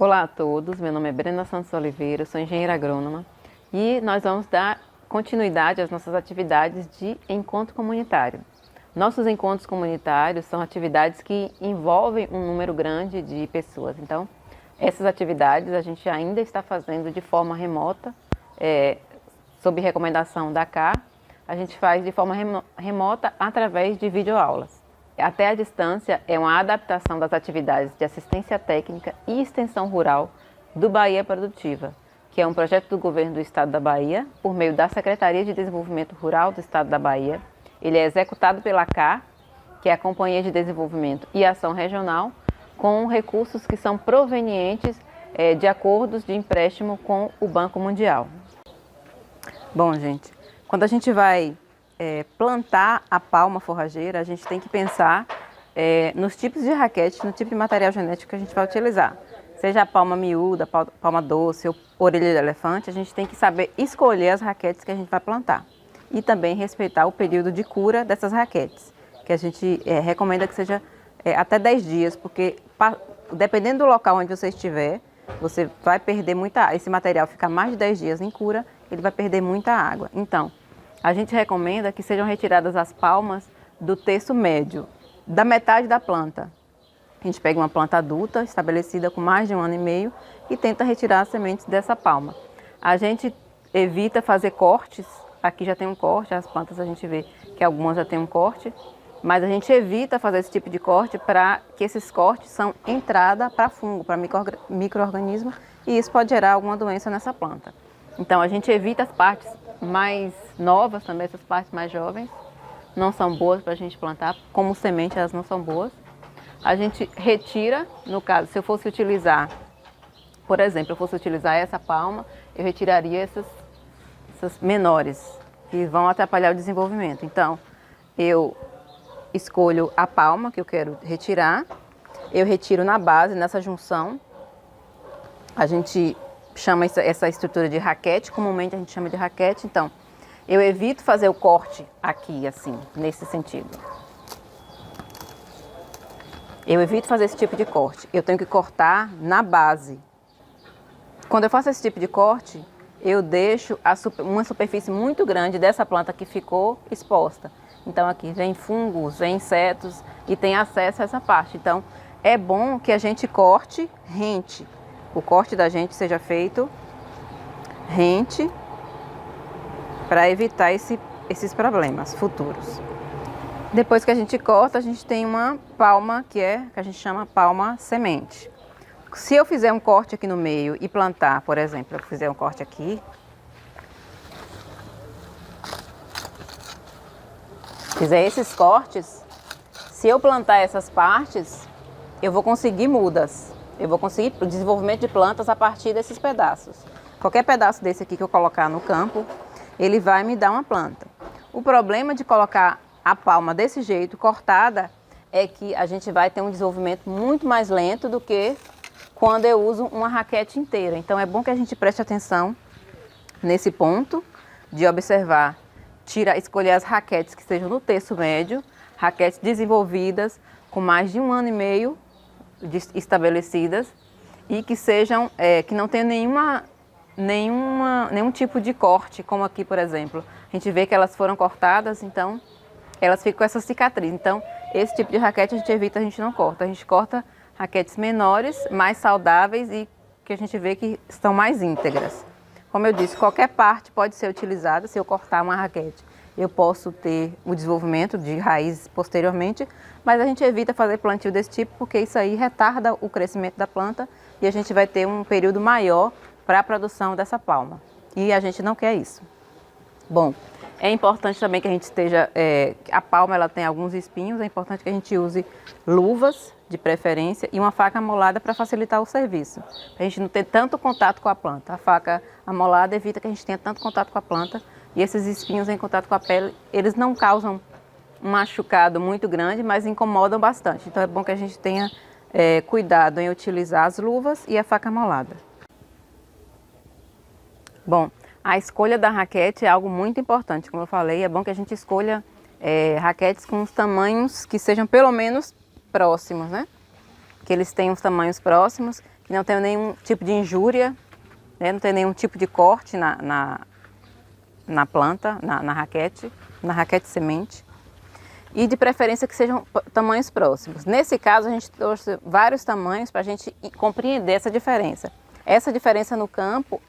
Olá a todos, meu nome é Brenda Santos Oliveira, sou engenheira agrônoma e nós vamos dar continuidade às nossas atividades de encontro comunitário. Nossos encontros comunitários são atividades que envolvem um número grande de pessoas, então essas atividades a gente ainda está fazendo de forma remota, sob recomendação da CA, a gente faz de forma remota através de videoaulas. Até a distância é uma adaptação das atividades de assistência técnica e extensão rural do Bahia Produtiva, que é um projeto do governo do estado da Bahia, por meio da Secretaria de Desenvolvimento Rural do estado da Bahia. Ele é executado pela CA, que é a Companhia de Desenvolvimento e Ação Regional, com recursos que são provenientes de acordos de empréstimo com o Banco Mundial. Bom, gente, quando a gente vai plantar a palma forrageira, a gente tem que pensar nos tipos de raquete, no tipo de material genético que a gente vai utilizar. Seja a palma miúda, palma doce ou orelha de elefante, a gente tem que saber escolher as raquetes que a gente vai plantar. E também respeitar o período de cura dessas raquetes, que a gente recomenda que seja até 10 dias, porque dependendo do local onde você estiver, você vai perder muita água. Esse material fica mais de 10 dias em cura, ele vai perder muita água. Então, a gente recomenda que sejam retiradas as palmas do terço médio, da metade da planta. A gente pega uma planta adulta, estabelecida com mais de 1 ano e meio, e tenta retirar as sementes dessa palma. A gente evita fazer cortes, aqui já tem um corte, as plantas a gente vê que algumas já tem um corte, mas a gente evita fazer esse tipo de corte para que esses cortes são entrada para fungo, para micro-organismo, e isso pode gerar alguma doença nessa planta. Então a gente evita as partes mais novas também, essas partes mais jovens, não são boas para a gente plantar, como semente elas não são boas. A gente retira, no caso, se eu fosse utilizar, por exemplo, eu fosse utilizar essa palma, eu retiraria essas menores, que vão atrapalhar o desenvolvimento. Então, eu escolho a palma que eu quero retirar, eu retiro na base, nessa junção, a gente chama essa estrutura de raquete, comumente a gente chama de raquete, então eu evito fazer o corte aqui, assim, nesse sentido. Eu evito fazer esse tipo de corte, eu tenho que cortar na base. Quando eu faço esse tipo de corte, eu deixo uma superfície muito grande dessa planta que ficou exposta. Então aqui vem fungos, vem insetos e tem acesso a essa parte. Então é bom que a gente corte rente. O corte da gente seja feito rente para evitar esses problemas futuros. Depois que a gente corta, a gente tem uma palma que a gente chama palma semente. Se eu fizer um corte aqui no meio e plantar, por exemplo, eu fizer um corte aqui, fizer esses cortes, se eu plantar essas partes, eu vou conseguir mudas. Eu vou conseguir o desenvolvimento de plantas a partir desses pedaços. Qualquer pedaço desse aqui que eu colocar no campo, ele vai me dar uma planta. O problema de colocar a palma desse jeito, cortada, é que a gente vai ter um desenvolvimento muito mais lento do que quando eu uso uma raquete inteira. Então é bom que a gente preste atenção nesse ponto de observar, escolher as raquetes que estejam no terço médio, raquetes desenvolvidas com mais de 1 ano e meio estabelecidas e que sejam, que não tenham nenhum tipo de corte, como aqui, por exemplo. A gente vê que elas foram cortadas, então elas ficam com essa cicatriz. Então, esse tipo de raquete a gente evita, a gente não corta. A gente corta raquetes menores, mais saudáveis e que a gente vê que estão mais íntegras. Como eu disse, qualquer parte pode ser utilizada. Se eu cortar uma raquete, eu posso ter o desenvolvimento de raízes posteriormente, mas a gente evita fazer plantio desse tipo porque isso aí retarda o crescimento da planta e a gente vai ter um período maior para a produção dessa palma. E a gente não quer isso. Bom, é importante também que a gente esteja, a palma ela tem alguns espinhos, é importante que a gente use luvas de preferência e uma faca amolada para facilitar o serviço. Para a gente não ter tanto contato com a planta. A faca amolada evita que a gente tenha tanto contato com a planta e esses espinhos em contato com a pele, eles não causam um machucado muito grande, mas incomodam bastante. Então é bom que a gente tenha cuidado em utilizar as luvas e a faca amolada. Bom, a escolha da raquete é algo muito importante, como eu falei, é bom que a gente escolha raquetes com os tamanhos que sejam pelo menos próximos, né? Que eles tenham os tamanhos próximos, que não tenha nenhum tipo de injúria, né? Não tem nenhum tipo de corte na planta, na raquete semente. E de preferência que sejam tamanhos próximos. Nesse caso a gente trouxe vários tamanhos para a gente compreender essa diferença. Essa diferença no campo,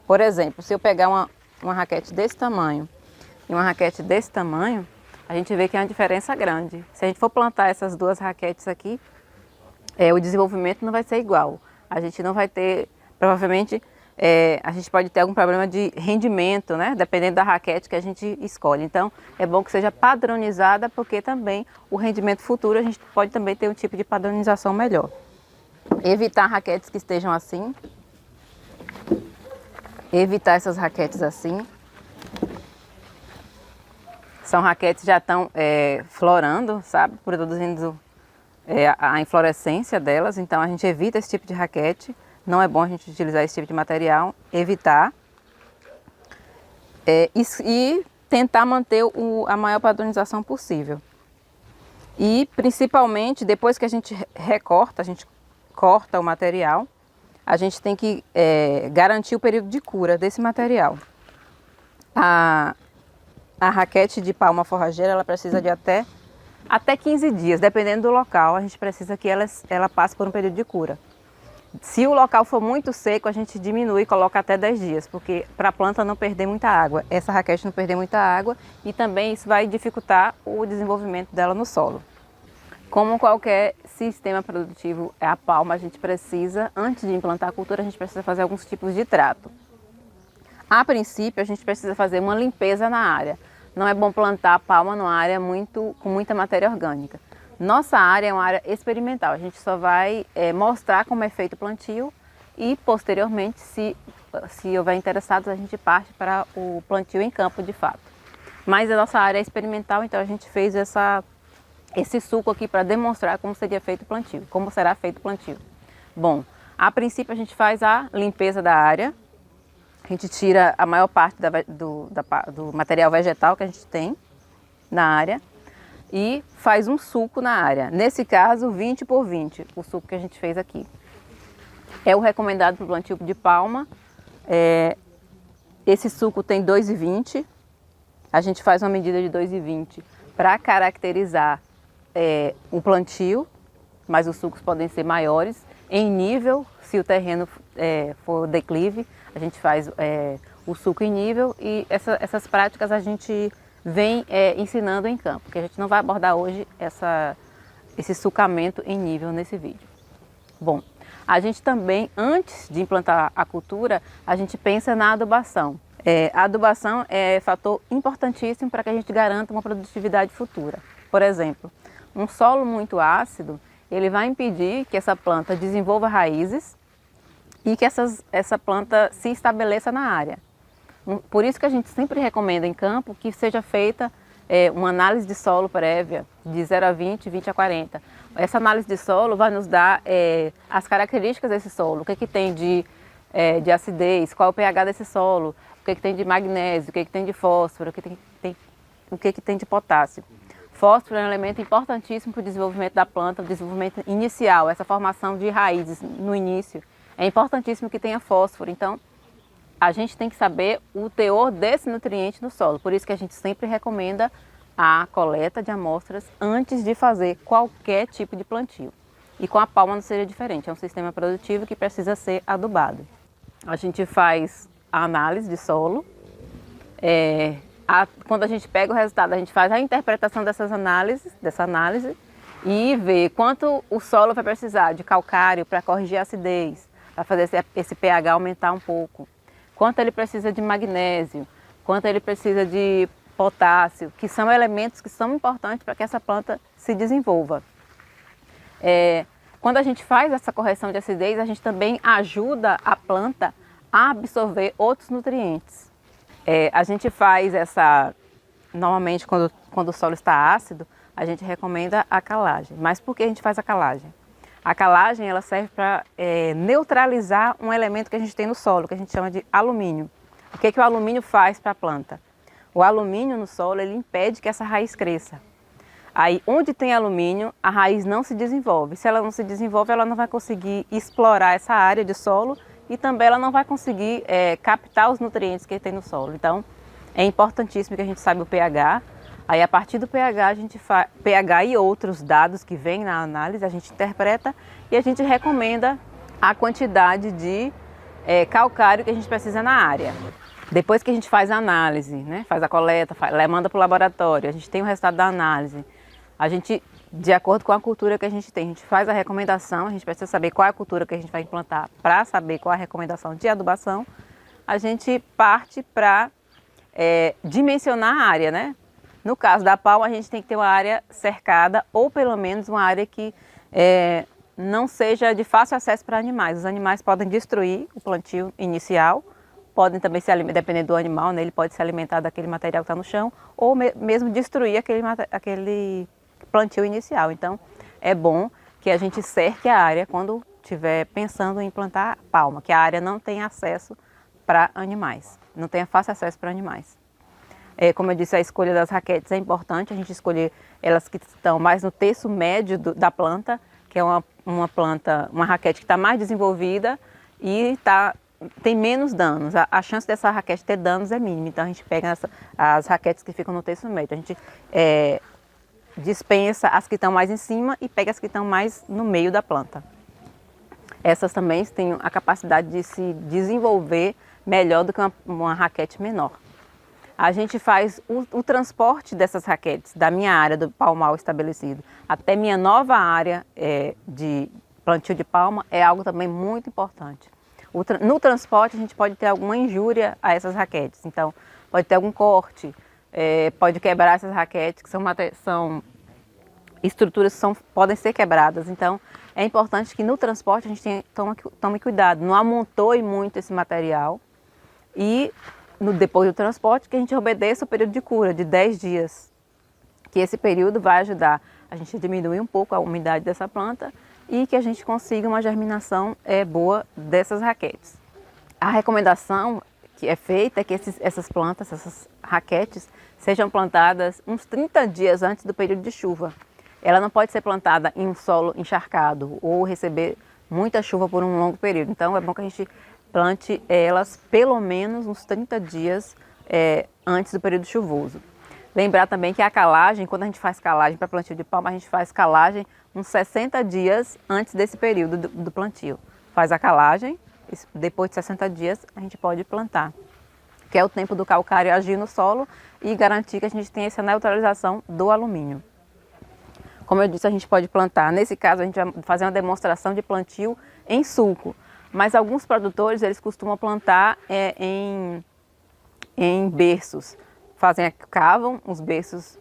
por exemplo, se eu pegar uma raquete desse tamanho e uma raquete desse tamanho, a gente vê que é uma diferença grande. Se a gente for plantar essas duas raquetes aqui, o desenvolvimento não vai ser igual. A gente não vai ter, provavelmente, a gente pode ter algum problema de rendimento, né? Dependendo da raquete que a gente escolhe. Então, é bom que seja padronizada, porque também o rendimento futuro a gente pode também ter um tipo de padronização melhor. Evitar raquetes que estejam assim. Evitar essas raquetes assim. São raquetes que já estão florando, sabe? Produzindo a inflorescência delas. Então, a gente evita esse tipo de raquete. Não é bom a gente utilizar esse tipo de material, evitar e tentar manter a maior padronização possível. E principalmente depois que a gente recorta, a gente corta o material, a gente tem que garantir o período de cura desse material. A raquete de palma forrageira ela precisa de até 15 dias, dependendo do local, a gente precisa que ela passe por um período de cura. Se o local for muito seco, a gente diminui e coloca até 10 dias, porque para a planta não perder muita água, essa raquete não perder muita água e também isso vai dificultar o desenvolvimento dela no solo. Como qualquer sistema produtivo, a palma, a gente precisa, antes de implantar a cultura, a gente precisa fazer alguns tipos de trato. A princípio, a gente precisa fazer uma limpeza na área. Não é bom plantar a palma numa área com muita matéria orgânica. Nossa área é uma área experimental, a gente só vai mostrar como é feito o plantio e posteriormente, se houver interessados, a gente parte para o plantio em campo de fato. Mas a nossa área é experimental, então a gente fez esse suco aqui para demonstrar como seria feito o plantio, como será feito o plantio. Bom, a princípio a gente faz a limpeza da área, a gente tira a maior parte do material vegetal que a gente tem na área, e faz um suco na área. Nesse caso, 20 por 20, o suco que a gente fez aqui. É o recomendado para o plantio de palma. Esse suco tem 2,20. A gente faz uma medida de 2,20 para caracterizar o plantio, mas os sucos podem ser maiores. Em nível, se o terreno for declive, a gente faz o suco em nível e essas práticas a gente vem ensinando em campo, porque a gente não vai abordar hoje esse sucamento em nível nesse vídeo. Bom, a gente também, antes de implantar a cultura, a gente pensa na adubação. A adubação é fator importantíssimo para que a gente garanta uma produtividade futura. Por exemplo, um solo muito ácido, ele vai impedir que essa planta desenvolva raízes e que essa planta se estabeleça na área. Por isso que a gente sempre recomenda em campo que seja feita uma análise de solo prévia, de 0 a 20, 20 a 40. Essa análise de solo vai nos dar as características desse solo, o que tem de acidez, qual é o pH desse solo, o que tem de magnésio, o que tem de fósforo, o que tem de potássio. Fósforo é um elemento importantíssimo para o desenvolvimento da planta, o desenvolvimento inicial, essa formação de raízes no início. É importantíssimo que tenha fósforo, então a gente tem que saber o teor desse nutriente no solo. Por isso que a gente sempre recomenda a coleta de amostras antes de fazer qualquer tipo de plantio. E com a palma não seria diferente, é um sistema produtivo que precisa ser adubado. A gente faz a análise de solo, quando a gente pega o resultado, a gente faz a interpretação dessa análise e vê quanto o solo vai precisar de calcário para corrigir a acidez, para fazer esse pH aumentar um pouco. Quanto ele precisa de magnésio, quanto ele precisa de potássio, que são elementos que são importantes para que essa planta se desenvolva. Quando a gente faz essa correção de acidez, a gente também ajuda a planta a absorver outros nutrientes. A gente faz normalmente quando o solo está ácido, a gente recomenda a calagem. Mas por que a gente faz a calagem? A calagem ela serve para neutralizar um elemento que a gente tem no solo, que a gente chama de alumínio. O que o alumínio faz para a planta? O alumínio no solo ele impede que essa raiz cresça. Aí, onde tem alumínio, a raiz não se desenvolve. Se ela não se desenvolve, ela não vai conseguir explorar essa área de solo e também ela não vai conseguir captar os nutrientes que tem no solo. Então, é importantíssimo que a gente saiba o pH. Aí, a partir do pH, a gente faz pH e outros dados que vêm na análise, a gente interpreta e a gente recomenda a quantidade de calcário que a gente precisa na área. Depois que a gente faz a análise, né, faz a coleta, manda para o laboratório, a gente tem o resultado da análise, a gente, de acordo com a cultura que a gente tem, a gente faz a recomendação, a gente precisa saber qual é a cultura que a gente vai implantar para saber qual é a recomendação de adubação, a gente parte para dimensionar a área, né? No caso da palma, a gente tem que ter uma área cercada ou pelo menos uma área que não seja de fácil acesso para animais. Os animais podem destruir o plantio inicial, podem também se alimentar, dependendo do animal, né? Ele pode se alimentar daquele material que está no chão ou mesmo destruir aquele plantio inicial. Então, é bom que a gente cerque a área quando estiver pensando em plantar palma, que a área não tenha acesso para animais, não tenha fácil acesso para animais. Como eu disse, a escolha das raquetes é importante, a gente escolher elas que estão mais no terço médio da planta, que é uma raquete que está mais desenvolvida e tem menos danos. A chance dessa raquete ter danos é mínima, então a gente pega as raquetes que ficam no terço médio. A gente dispensa as que estão mais em cima e pega as que estão mais no meio da planta. Essas também têm a capacidade de se desenvolver melhor do que uma raquete menor. A gente faz o transporte dessas raquetes da minha área do palmal estabelecido até minha nova área de plantio de palma é algo também muito importante. No transporte a gente pode ter alguma injúria a essas raquetes, então pode ter algum corte, pode quebrar essas raquetes, que são estruturas que podem ser quebradas. Então é importante que no transporte a gente tome cuidado, não amontoe muito esse material e depois do transporte que a gente obedeça o período de cura de 10 dias, que esse período vai ajudar a gente a diminuir um pouco a umidade dessa planta e que a gente consiga uma germinação boa dessas raquetes. A recomendação que é feita é que essas plantas, essas raquetes, sejam plantadas uns 30 dias antes do período de chuva. Ela não pode ser plantada em um solo encharcado ou receber muita chuva por um longo período. Então é bom que a gente plante elas pelo menos uns 30 dias antes do período chuvoso. Lembrar também que a calagem, quando a gente faz calagem para plantio de palma, a gente faz calagem uns 60 dias antes desse período do plantio. Faz a calagem, depois de 60 dias a gente pode plantar, que é o tempo do calcário agir no solo e garantir que a gente tenha essa neutralização do alumínio. Como eu disse, a gente pode plantar, nesse caso a gente vai fazer uma demonstração de plantio em sulco, mas alguns produtores eles costumam plantar em berços. Cavam os berços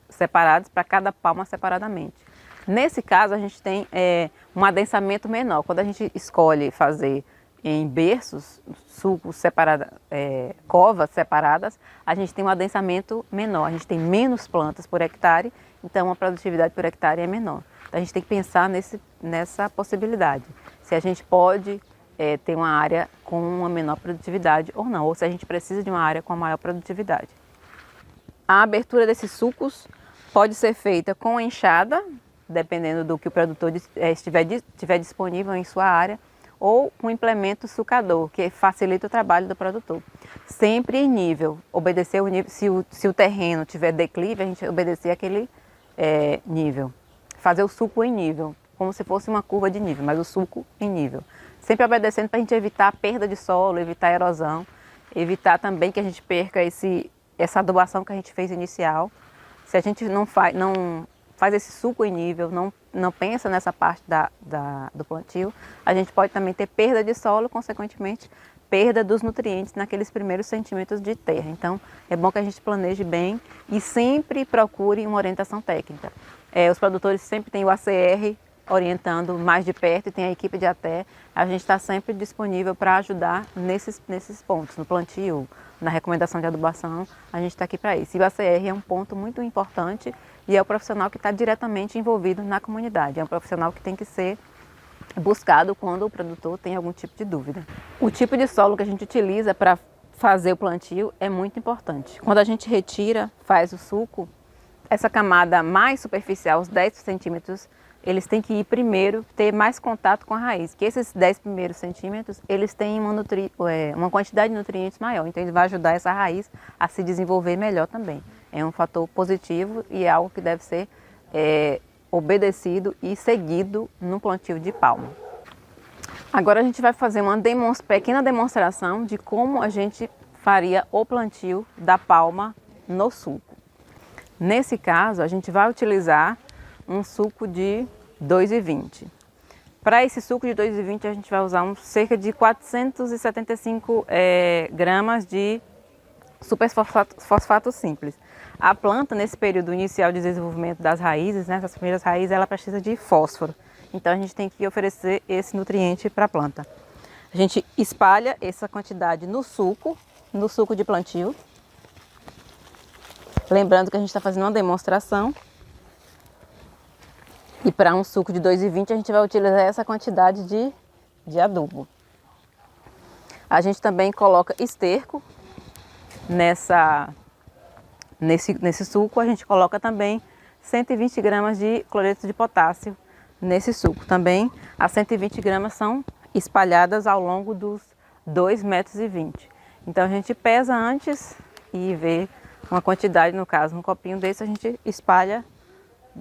separados para cada palma separadamente. Nesse caso, a gente tem um adensamento menor. Quando a gente escolhe fazer em berços, sulcos separados, covas separadas, a gente tem um adensamento menor. A gente tem menos plantas por hectare, então a produtividade por hectare é menor. Então, a gente tem que pensar nessa possibilidade. Se a gente pode ter uma área com uma menor produtividade ou não, ou se a gente precisa de uma área com maior produtividade. A abertura desses sulcos pode ser feita com enxada, dependendo do que o produtor tiver disponível em sua área, ou com implemento sulcador, que facilita o trabalho do produtor. Sempre em nível, obedecer o nível, se o terreno tiver declive, a gente obedecer aquele nível. Fazer o sulco em nível, como se fosse uma curva de nível, mas o sulco em nível. Sempre obedecendo para a gente evitar a perda de solo, evitar a erosão, evitar também que a gente perca essa adubação que a gente fez inicial. Se a gente não faz esse sulco em nível, não pensa nessa parte do plantio, a gente pode também ter perda de solo, consequentemente perda dos nutrientes naqueles primeiros centímetros de terra. Então é bom que a gente planeje bem e sempre procure uma orientação técnica. Os produtores sempre têm o ACR orientando mais de perto e tem a equipe de ATE. A gente está sempre disponível para ajudar nesses pontos, no plantio, na recomendação de adubação, a gente está aqui para isso. E o ACR é um ponto muito importante e é o profissional que está diretamente envolvido na comunidade. É um profissional que tem que ser buscado quando o produtor tem algum tipo de dúvida. O tipo de solo que a gente utiliza para fazer o plantio é muito importante. Quando a gente retira, faz o sulco, essa camada mais superficial, os 10 centímetros, eles têm que ir primeiro, ter mais contato com a raiz. Que esses 10 primeiros centímetros, eles têm uma quantidade de nutrientes maior. Então, ele vai ajudar essa raiz a se desenvolver melhor também. É um fator positivo e é algo que deve ser obedecido e seguido no plantio de palma. Agora a gente vai fazer uma pequena demonstração de como a gente faria o plantio da palma no suco. Nesse caso, a gente vai utilizar um suco de 2,20. Para esse suco de 2,20, a gente vai usar cerca de 475 gramas de superfosfato simples. A planta, nesse período inicial de desenvolvimento das raízes, né, das primeiras raízes, ela precisa de fósforo. Então, a gente tem que oferecer esse nutriente para a planta. A gente espalha essa quantidade no suco de plantio. Lembrando que a gente está fazendo uma demonstração. E para um suco de 2,20 a gente vai utilizar essa quantidade de adubo. A gente também coloca esterco nesse suco. A gente coloca também 120 gramas de cloreto de potássio nesse suco. Também as 120 gramas são espalhadas ao longo dos 2,20 metros. Então a gente pesa antes e vê uma quantidade, no caso, um copinho desse a gente espalha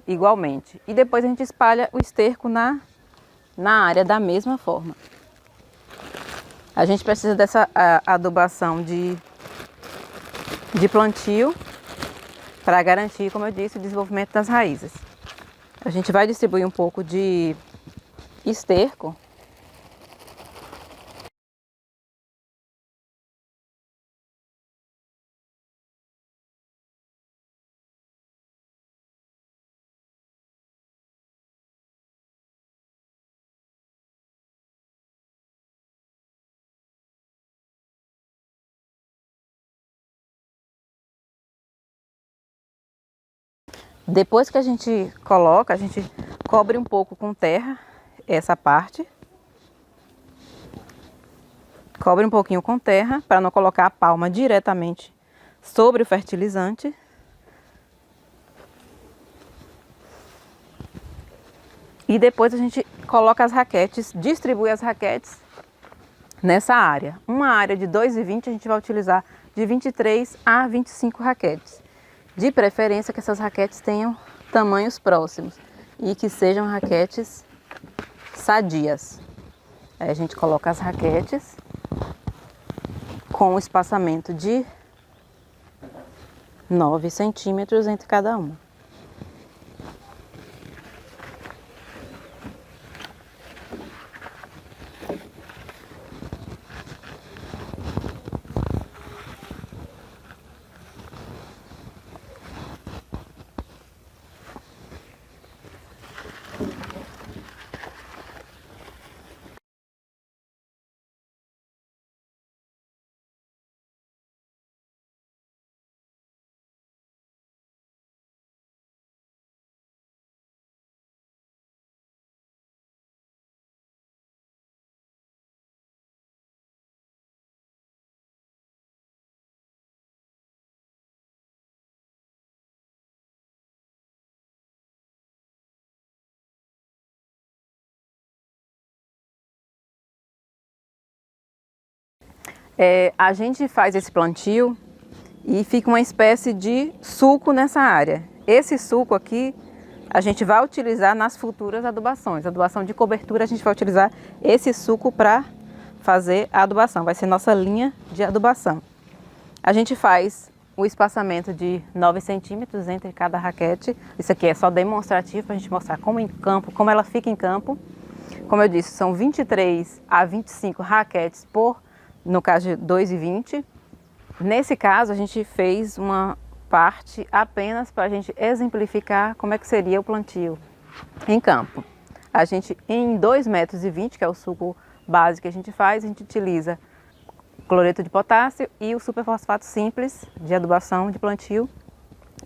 igualmente. E depois a gente espalha o esterco na área da mesma forma. A gente precisa dessa adubação de plantio para garantir, como eu disse, o desenvolvimento das raízes. A gente vai distribuir um pouco de esterco . Depois que a gente coloca, a gente cobre um pouco com terra essa parte. Cobre um pouquinho com terra para não colocar a palma diretamente sobre o fertilizante. E depois a gente coloca as raquetes, distribui as raquetes nessa área. Uma área de 2,20 a gente vai utilizar de 23 a 25 raquetes. De preferência que essas raquetes tenham tamanhos próximos e que sejam raquetes sadias. Aí a gente coloca as raquetes com um espaçamento de 9 centímetros entre cada uma. A gente faz esse plantio e fica uma espécie de suco nessa área. Esse suco aqui a gente vai utilizar nas futuras adubações. Adubação de cobertura, a gente vai utilizar esse suco para fazer a adubação. Vai ser nossa linha de adubação. A gente faz o espaçamento de 9 centímetros entre cada raquete. Isso aqui é só demonstrativo para a gente mostrar como como ela fica em campo. Como eu disse, são 23 a 25 raquetes no caso de 2,20. Nesse caso, a gente fez uma parte apenas para a gente exemplificar como é que seria o plantio em campo. A gente, em 2,20 metros, que é o suco base que a gente faz, a gente utiliza cloreto de potássio e o superfosfato simples de adubação de plantio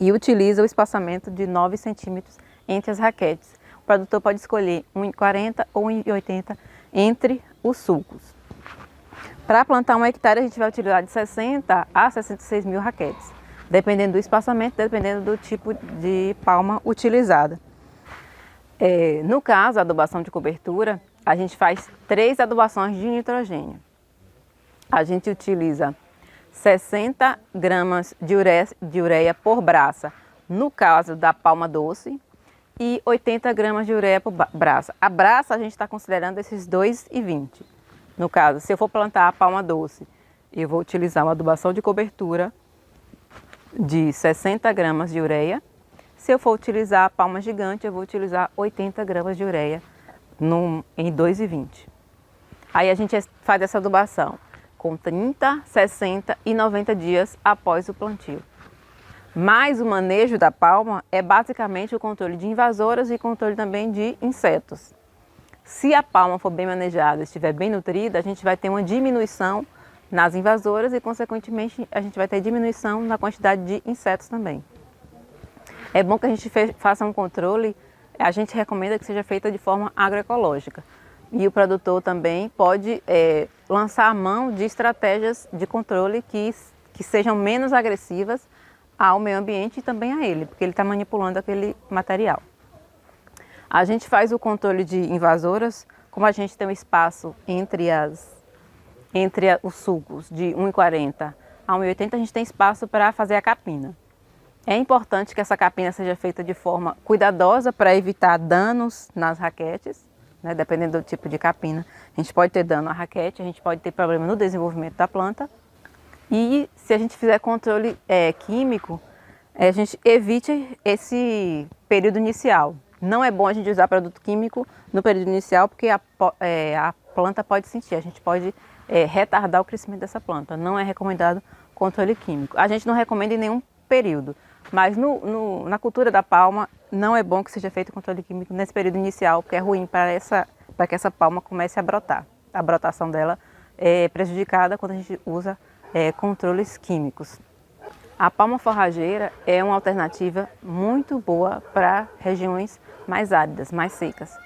e utiliza o espaçamento de 9 centímetros entre as raquetes. O produtor pode escolher 1,40 ou 1,80 entre os sucos. Para plantar 1 hectare, a gente vai utilizar de 60 a 66 mil raquetes. dependendo do espaçamento, dependendo do tipo de palma utilizada. No caso, a adubação de cobertura, a gente faz 3 adubações de nitrogênio. A gente utiliza 60 gramas de ureia por braça, no caso da palma doce, e 80 gramas de ureia por braça. A braça a gente está considerando esses 2,20. No caso, se eu for plantar a palma doce, eu vou utilizar uma adubação de cobertura de 60 gramas de ureia. Se eu for utilizar a palma gigante, eu vou utilizar 80 gramas de ureia em 2,20. Aí a gente faz essa adubação com 30, 60 e 90 dias após o plantio. Mas o manejo da palma é basicamente o controle de invasoras e controle também de insetos. Se a palma for bem manejada, estiver bem nutrida, a gente vai ter uma diminuição nas invasoras e, consequentemente, a gente vai ter diminuição na quantidade de insetos também. É bom que a gente faça um controle, a gente recomenda que seja feita de forma agroecológica. E o produtor também pode lançar a mão de estratégias de controle que sejam menos agressivas ao meio ambiente e também a ele, porque ele está manipulando aquele material. A gente faz o controle de invasoras, como a gente tem um espaço entre os sulcos de 1,40 a 1,80, a gente tem espaço para fazer a capina. É importante que essa capina seja feita de forma cuidadosa para evitar danos nas raquetes, né? Dependendo do tipo de capina. A gente pode ter dano na raquete, a gente pode ter problema no desenvolvimento da planta. E se a gente fizer controle químico, a gente evite esse período inicial. Não é bom a gente usar produto químico no período inicial, porque a planta pode sentir, a gente pode retardar o crescimento dessa planta. Não é recomendado controle químico. A gente não recomenda em nenhum período, mas na cultura da palma não é bom que seja feito controle químico nesse período inicial, porque é ruim para que essa palma comece a brotar. A brotação dela é prejudicada quando a gente usa controles químicos. A palma forrageira é uma alternativa muito boa para regiões mais áridas, mais secas.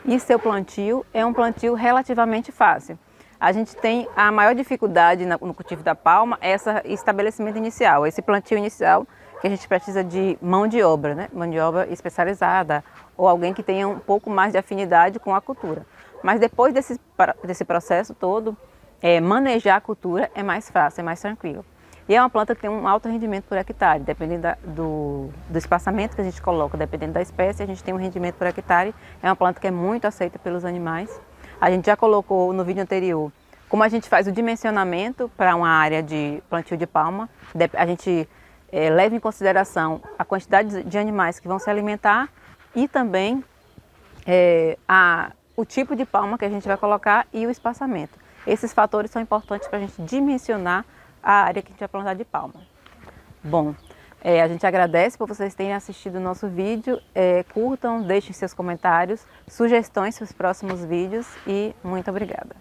E seu plantio é um plantio relativamente fácil. A gente tem a maior dificuldade no cultivo da palma, esse estabelecimento inicial, esse plantio inicial, que a gente precisa de mão de obra, né? Mão de obra especializada, ou alguém que tenha um pouco mais de afinidade com a cultura. Mas depois desse processo todo, manejar a cultura é mais fácil, é mais tranquilo. E é uma planta que tem um alto rendimento por hectare, dependendo do espaçamento que a gente coloca, dependendo da espécie, a gente tem um rendimento por hectare. É uma planta que é muito aceita pelos animais. A gente já colocou no vídeo anterior como a gente faz o dimensionamento para uma área de plantio de palma. A gente leva em consideração a quantidade de animais que vão se alimentar e também o tipo de palma que a gente vai colocar e o espaçamento. Esses fatores são importantes para a gente dimensionar a área que a gente vai plantar de palma. Bom, a gente agradece por vocês terem assistido o nosso vídeo. Curtam, deixem seus comentários, sugestões para os próximos vídeos e muito obrigada.